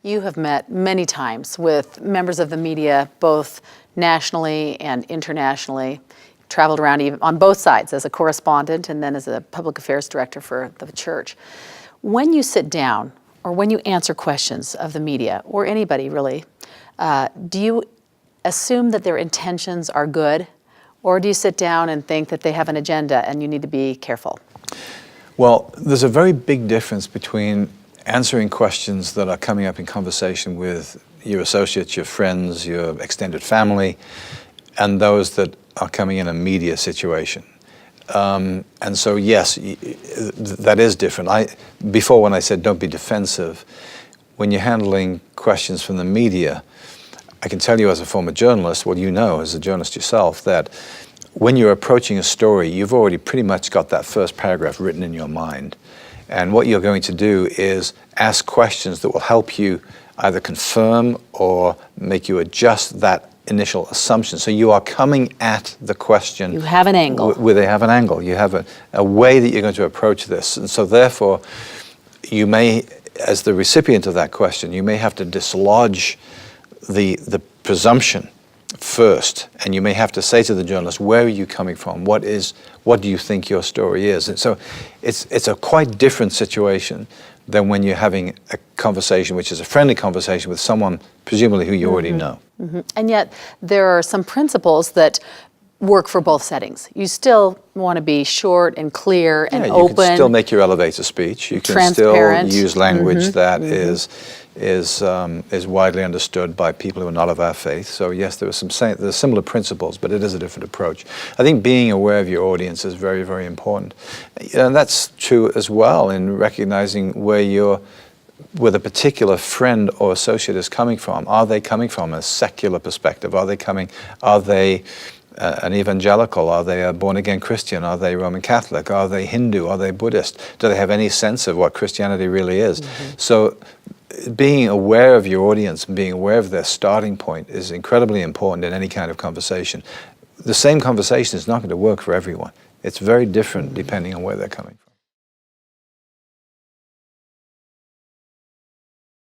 You have met many times with members of the media, both nationally and internationally, traveled around even on both sides as a correspondent and then as a public affairs director for the church. When you sit down or when you answer questions of the media or anybody really, do you assume that their intentions are good, or do you sit down and think that they have an agenda and you need to be careful? Well, there's a very big difference between answering questions that are coming up in conversation with your associates, your friends, your extended family, and those that are coming in a media situation. And so, yes, that is different. Before, when I said don't be defensive, when you're handling questions from the media, I can tell you as a former journalist, well, you know as a journalist yourself, that when you're approaching a story, you've already pretty much got that first paragraph written in your mind. And what you're going to do is ask questions that will help you either confirm or make you adjust that initial assumption. So you are coming at the question. You have an angle. Where they have an angle. You have a way that you're going to approach this. And so therefore, you may, as the recipient of that question, you may have to dislodge the presumption first, and you may have to say to the journalist, where are you coming from? What do you think your story is? And so it's a quite different situation than when you're having a conversation, which is a friendly conversation with someone presumably who you already know. Mm-hmm. And yet there are some principles that work for both settings. You still want to be short and clear and open. You can still make your elevator speech. You can still use language that is widely understood by people who are not of our faith. So yes, there's similar principles, but it is a different approach. I think being aware of your audience is very, very important. And that's true as well in recognizing where the particular friend or associate is coming from. Are they coming from a secular perspective? Are they an evangelical? Are they a born-again Christian? Are they Roman Catholic? Are they Hindu? Are they Buddhist? Do they have any sense of what Christianity really is? So being aware of your audience and being aware of their starting point is incredibly important in any kind of conversation. The same conversation is not going to work for everyone. It's very different depending on where they're coming from.